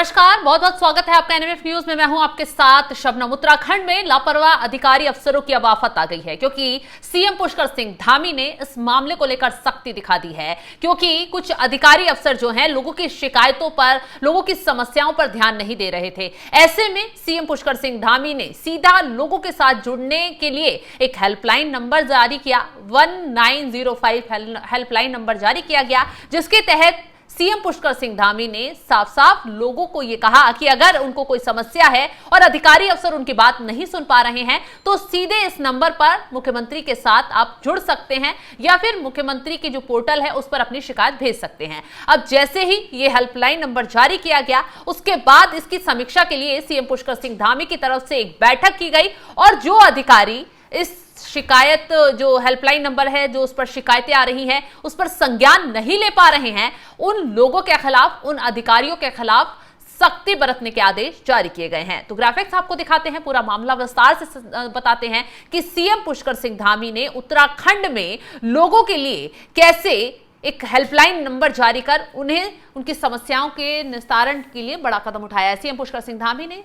नमस्कार, बहुत बहुत स्वागत है आपका एनएमएफ न्यूज में। मैं हूं आपके साथ शबनम। उत्तराखंड में लापरवाह अधिकारी अफसरों की अब आफत आ गई है, क्योंकि सीएम पुष्कर सिंह धामी ने इस मामले को लेकर सख्ती दिखा दी है। क्योंकि कुछ अधिकारी अफसर जो हैं लोगों की शिकायतों पर, लोगों की समस्याओं पर ध्यान नहीं दे रहे थे। ऐसे में सीएम पुष्कर सिंह धामी ने सीधा लोगों के साथ जुड़ने के लिए एक हेल्पलाइन नंबर जारी किया। 1905 हेल्पलाइन नंबर जारी किया गया, जिसके तहत सीएम पुष्कर सिंह धामी ने साफ साफ लोगों को यह कहा कि अगर उनको कोई समस्या है और अधिकारी अफसर उनकी बात नहीं सुन पा रहे हैं तो सीधे इस नंबर पर मुख्यमंत्री के साथ आप जुड़ सकते हैं या फिर मुख्यमंत्री की जो पोर्टल है उस पर अपनी शिकायत भेज सकते हैं। अब जैसे ही ये हेल्पलाइन नंबर जारी किया गया, उसके बाद इसकी समीक्षा के लिए सीएम पुष्कर सिंह धामी की तरफ से एक बैठक की गई और जो अधिकारी इस शिकायत, जो हेल्पलाइन नंबर है, जो उस पर शिकायतें आ रही हैं, उस पर संज्ञान नहीं ले पा रहे हैं, उन लोगों के खिलाफ, उन अधिकारियों के खिलाफ सख्ती बरतने के आदेश जारी किए गए हैं। तो ग्राफिक्स आपको दिखाते हैं, पूरा मामला विस्तार से बताते हैं कि सीएम पुष्कर सिंह धामी ने उत्तराखंड में लोगों के लिए कैसे एक हेल्पलाइन नंबर जारी कर उन्हें उनकी समस्याओं के निस्तारण के लिए बड़ा कदम उठाया है। सीएम पुष्कर सिंह धामी ने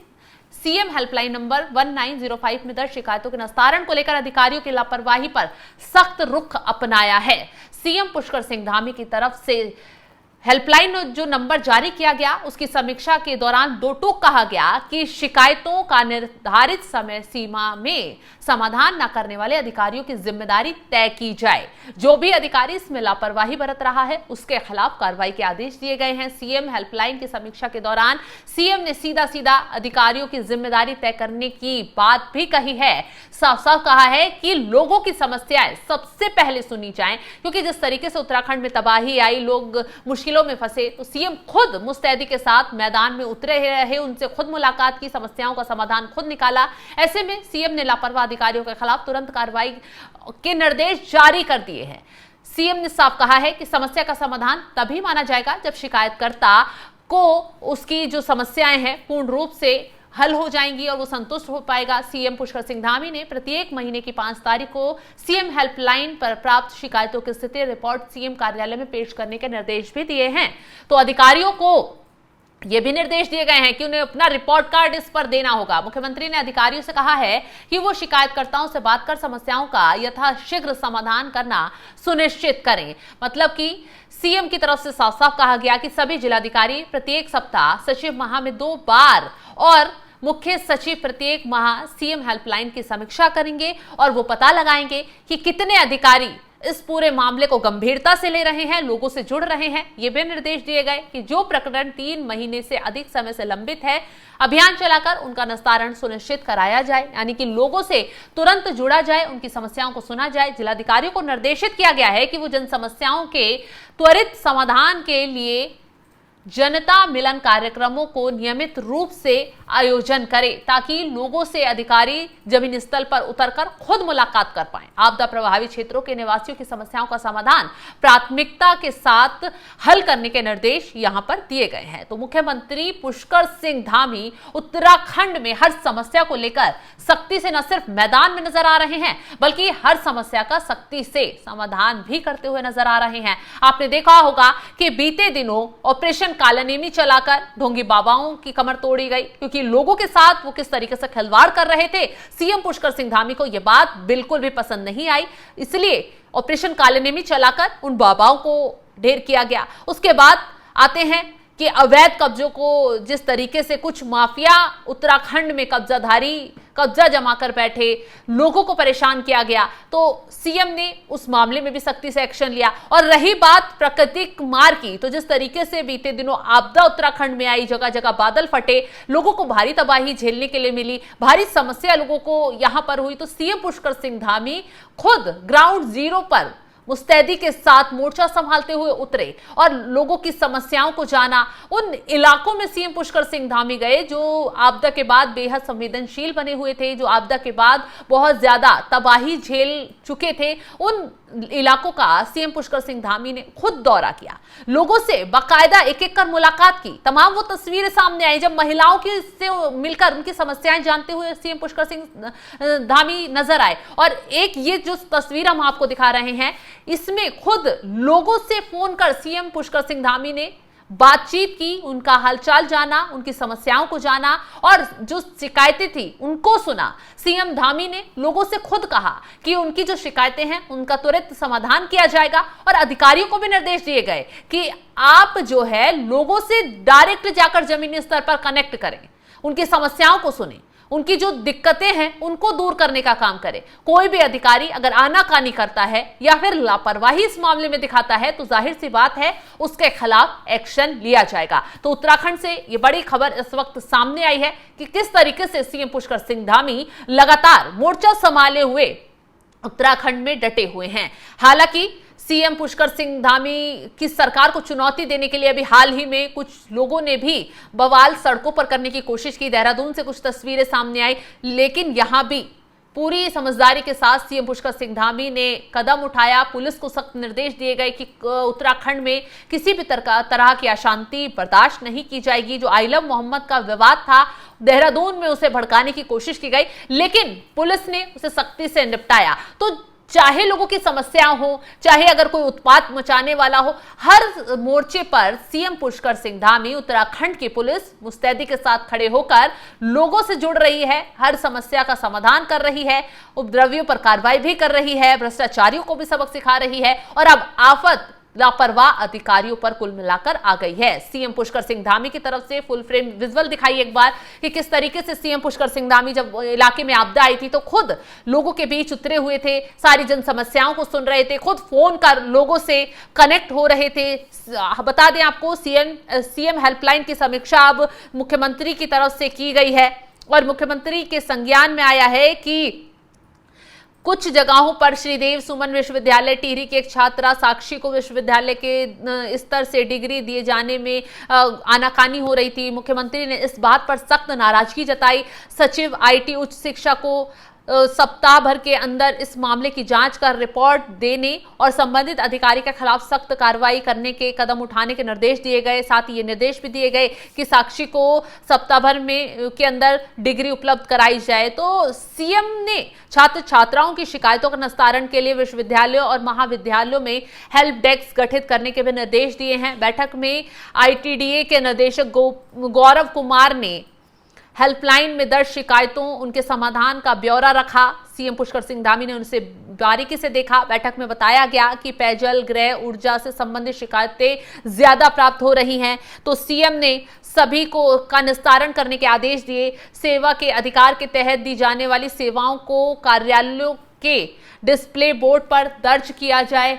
सीएम हेल्पलाइन नंबर 1905 में दर्ज शिकायतों के निस्तारण को लेकर अधिकारियों की लापरवाही पर सख्त रुख अपनाया है। सीएम पुष्कर सिंह धामी की तरफ से हेल्पलाइन जो नंबर जारी किया गया, उसकी समीक्षा के दौरान दो टूक कहा गया कि शिकायतों का निर्धारित समय सीमा में समाधान न करने वाले अधिकारियों की जिम्मेदारी तय की जाए। जो भी अधिकारी इसमें लापरवाही बरत रहा है उसके खिलाफ कार्रवाई के आदेश दिए गए हैं। सीएम हेल्पलाइन की समीक्षा के दौरान सीएम ने सीधा सीधा अधिकारियों की जिम्मेदारी तय करने की बात भी कही है। साफ साफ कहा है कि लोगों की समस्याएं सबसे पहले सुनी जाएं, क्योंकि जिस तरीके से उत्तराखंड में तबाही आई, लोग मुश्किलों में फंसे, तो सीएम खुद मुस्तैदी के साथ मैदान में उतरे रहे, उनसे खुद मुलाकात की, समस्याओं का समाधान खुद निकाला। ऐसे में सीएम ने लापरवाह अधिकारियों के खिलाफ तुरंत कार्रवाई के निर्देश जारी कर दिए हैं। सीएम ने साफ कहा है कि समस्या का समाधान तभी माना जाएगा जब शिकायतकर्ता को उसकी जो समस्याएं हैं पूर्ण रूप से हल हो जाएंगी और वो संतुष्ट हो पाएगा। सीएम पुष्कर सिंह धामी ने प्रत्येक महीने की 5 तारीख को सीएम हेल्पलाइन पर प्राप्त शिकायतों की स्थिति रिपोर्ट सीएम कार्यालय में पेश करने के निर्देश भी दिए हैं। तो अधिकारियों को ये भी निर्देश दिए गए हैं कि उन्हें अपना रिपोर्ट कार्ड इस पर देना होगा। मुख्यमंत्री ने अधिकारियों से कहा है कि वो शिकायतकर्ताओं से बात कर समस्याओं का यथाशीघ्र समाधान करना सुनिश्चित करें। मतलब कि सीएम की तरफ से साफ साफ कहा गया कि सभी जिलाधिकारी प्रत्येक सप्ताह, सचिव माह में 2 बार और मुख्य सचिव प्रत्येक माह सीएम हेल्पलाइन की समीक्षा करेंगे और वो पता लगाएंगे कि कितने अधिकारी इस पूरे मामले को गंभीरता से ले रहे हैं, लोगों से जुड़ रहे हैं। ये भी निर्देश दिए गए कि जो प्रकरण 3 महीने से अधिक समय से लंबित है, अभियान चलाकर उनका निस्तारण सुनिश्चित कराया जाए, यानी कि लोगों से तुरंत जुड़ा जाए, उनकी समस्याओं को सुना जाए। जिलाधिकारियों को निर्देशित किया गया है कि वो जन समस्याओं के त्वरित समाधान के लिए जनता मिलन कार्यक्रमों को नियमित रूप से आयोजन करें, ताकि लोगों से अधिकारी जमीन स्थल पर उतरकर खुद मुलाकात कर पाएं। आपदा प्रभावित क्षेत्रों के निवासियों की समस्याओं का समाधान प्राथमिकता के साथ हल करने के निर्देश यहां पर दिए गए हैं। तो मुख्यमंत्री पुष्कर सिंह धामी उत्तराखंड में हर समस्या को लेकर सख्ती से न सिर्फ मैदान में नजर आ रहे हैं, बल्कि हर समस्या का सख्ती से समाधान भी करते हुए नजर आ रहे हैं। आपने देखा होगा कि बीते दिनों ऑपरेशन कालानेमी चलाकर ढोंगी बाबाओं की कमर तोड़ी गई, क्योंकि लोगों के साथ वो किस तरीके से खिलवाड़ कर रहे थे। सीएम पुष्कर सिंह धामी को यह बात बिल्कुल भी पसंद नहीं आई, इसलिए ऑपरेशन कालानेमी चलाकर उन बाबाओं को ढेर किया गया। उसके बाद आते हैं कि अवैध कब्जों को जिस तरीके से कुछ माफिया उत्तराखंड में कब्जा जमा कर बैठे, लोगों को परेशान किया गया, तो सीएम ने उस मामले में भी सख्ती से एक्शन लिया। और रही बात प्राकृतिक मार की, तो जिस तरीके से बीते दिनों आपदा उत्तराखंड में आई, जगह जगह बादल फटे, लोगों को भारी तबाही झेलने के लिए मिली, भारी समस्या लोगों को यहां पर हुई, तो सीएम पुष्कर सिंह धामी खुद ग्राउंड जीरो पर मुस्तैदी के साथ मोर्चा संभालते हुए उतरे और लोगों की समस्याओं को जाना। उन इलाकों में सीएम पुष्कर सिंह धामी गए जो आपदा के बाद बेहद संवेदनशील बने हुए थे, जो आपदा के बाद बहुत ज्यादा तबाही झेल चुके थे। उन इलाकों का सीएम पुष्कर सिंह धामी ने खुद दौरा किया, लोगों से बाकायदा एक एक कर मुलाकात की। तमाम वो तस्वीरें सामने आई जब महिलाओं की से मिलकर उनकी समस्याएं जानते हुए सीएम पुष्कर सिंह धामी नजर आए। और एक ये जो तस्वीर हम आपको दिखा रहे हैं, इसमें खुद लोगों से फोन कर सीएम पुष्कर सिंह धामी ने बातचीत की, उनका हालचाल जाना, उनकी समस्याओं को जाना और जो शिकायतें थी उनको सुना। सीएम धामी ने लोगों से खुद कहा कि उनकी जो शिकायतें हैं उनका त्वरित समाधान किया जाएगा और अधिकारियों को भी निर्देश दिए गए कि आप जो है लोगों से डायरेक्ट जाकर जमीनी स्तर पर कनेक्ट करें, उनकी समस्याओं को सुनें, उनकी जो दिक्कतें हैं उनको दूर करने का काम करे। कोई भी अधिकारी अगर आनाकानी करता है या फिर लापरवाही इस मामले में दिखाता है तो जाहिर सी बात है उसके खिलाफ एक्शन लिया जाएगा। तो उत्तराखंड से ये बड़ी खबर इस वक्त सामने आई है कि किस तरीके से सीएम पुष्कर सिंह धामी लगातार मोर्चा संभाले हुए उत्तराखंड में डटे हुए हैं। हालांकि सीएम पुष्कर सिंह धामी की सरकार को चुनौती देने के लिए अभी हाल ही में कुछ लोगों ने भी बवाल सड़कों पर करने की कोशिश की। देहरादून से कुछ तस्वीरें सामने आई, लेकिन यहां भी पूरी समझदारी के साथ सीएम पुष्कर सिंह धामी ने कदम उठाया। पुलिस को सख्त निर्देश दिए गए कि उत्तराखंड में किसी भी तरह की अशांति बर्दाश्त नहीं की जाएगी। जो आइलम मोहम्मद का विवाद था देहरादून में, उसे भड़काने की कोशिश की गई, लेकिन पुलिस ने उसे सख्ती से निपटाया। तो चाहे लोगों की समस्या हो, चाहे अगर कोई उत्पात मचाने वाला हो, हर मोर्चे पर सीएम पुष्कर सिंह धामी, उत्तराखंड की पुलिस मुस्तैदी के साथ खड़े होकर लोगों से जुड़ रही है, हर समस्या का समाधान कर रही है, उपद्रवियों पर कार्रवाई भी कर रही है, भ्रष्टाचारियों को भी सबक सिखा रही है और अब आफत लापरवाह अधिकारियों पर कुल मिलाकर आ गई है। सीएम पुष्कर सिंह धामी की तरफ से फुल फ्रेम विजुअल दिखाई एक बार कि किस तरीके से सीएम पुष्कर सिंह धामी जब इलाके में आपदा आई थी तो खुद लोगों के बीच उतरे हुए थे, सारी जन समस्याओं को सुन रहे थे, खुद फोन कर लोगों से कनेक्ट हो रहे थे। बता दें आपको सीएम हेल्पलाइन की समीक्षा अब मुख्यमंत्री की तरफ से की गई है और मुख्यमंत्री के संज्ञान में आया है कि कुछ जगहों पर श्रीदेव सुमन विश्वविद्यालय टिहरी की एक छात्रा साक्षी को विश्वविद्यालय के स्तर से डिग्री दिए जाने में आनाकानी हो रही थी। मुख्यमंत्री ने इस बात पर सख्त नाराजगी जताई। सचिव आईटी उच्च शिक्षा को सप्ताह भर के अंदर इस मामले की जांच कर रिपोर्ट देने और संबंधित अधिकारी के खिलाफ सख्त कार्रवाई करने के कदम उठाने के निर्देश दिए गए। साथ ही ये निर्देश भी दिए गए कि साक्षी को सप्ताह भर में के अंदर डिग्री उपलब्ध कराई जाए। तो सीएम ने छात्र छात्राओं की शिकायतों का निस्तारण के लिए विश्वविद्यालयों और महाविद्यालयों में हेल्प डेस्क गठित करने के भी निर्देश दिए हैं। बैठक में आईटीडीए के निदेशक गौरव कुमार ने हेल्पलाइन में दर्ज शिकायतों, उनके समाधान का ब्यौरा रखा। सीएम पुष्कर सिंह धामी ने उनसे बारीकी से देखा। बैठक में बताया गया कि पेयजल, गृह, ऊर्जा से संबंधित शिकायतें ज्यादा प्राप्त हो रही हैं, तो सीएम ने सभी को का निस्तारण करने के आदेश दिए। सेवा के अधिकार के तहत दी जाने वाली सेवाओं को कार्यालयों के डिस्प्ले बोर्ड पर दर्ज किया जाए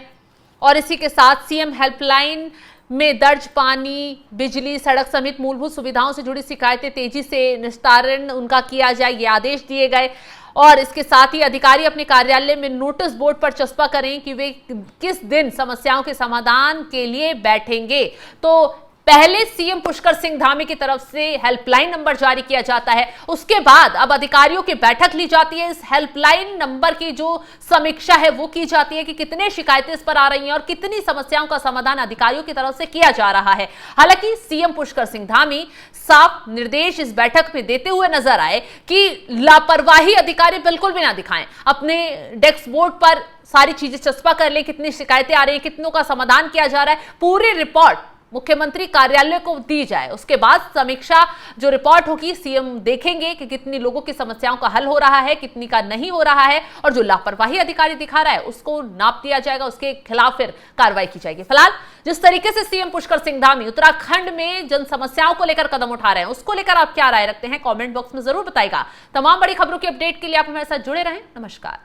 और इसी के साथ सीएम हेल्पलाइन में दर्ज पानी, बिजली, सड़क समेत मूलभूत सुविधाओं से जुड़ी शिकायतें तेजी से निस्तारण उनका किया जाए, ये आदेश दिए गए। और इसके साथ ही अधिकारी अपने कार्यालय में नोटिस बोर्ड पर चस्पा करें कि वे किस दिन समस्याओं के समाधान के लिए बैठेंगे। तो पहले सीएम पुष्कर सिंह धामी की तरफ से हेल्पलाइन नंबर जारी किया जाता है, उसके बाद अब अधिकारियों की बैठक ली जाती है। इस हेल्पलाइन नंबर की जो समीक्षा है वो की जाती है कि कितने शिकायतें इस पर आ रही हैं और कितनी समस्याओं का समाधान अधिकारियों की तरफ से किया जा रहा है। हालांकि सीएम पुष्कर सिंह धामी साफ निर्देश इस बैठक में देते हुए नजर आए कि लापरवाही अधिकारी बिल्कुल भी ना दिखाएं, अपने डेस्क बोर्ड पर सारी चीजें चस्पा कर लें, कितनी शिकायतें आ रही हैं, कितनों का समाधान किया जा रहा है, पूरी रिपोर्ट मुख्यमंत्री कार्यालय को दी जाए। उसके बाद समीक्षा जो रिपोर्ट होगी सीएम देखेंगे कि कितनी लोगों की समस्याओं का हल हो रहा है, कितनी का नहीं हो रहा है और जो लापरवाही अधिकारी दिखा रहा है उसको नाप दिया जाएगा, उसके खिलाफ फिर कार्रवाई की जाएगी। फिलहाल जिस तरीके से सीएम पुष्कर सिंह धामी उत्तराखंड में जन समस्याओं को लेकर कदम उठा रहे हैं उसको लेकर आप क्या राय रखते हैं कमेंट बॉक्स में जरूर बताइएगा। तमाम बड़ी खबरों की अपडेट के लिए आप हमारे साथ जुड़े रहें। नमस्कार।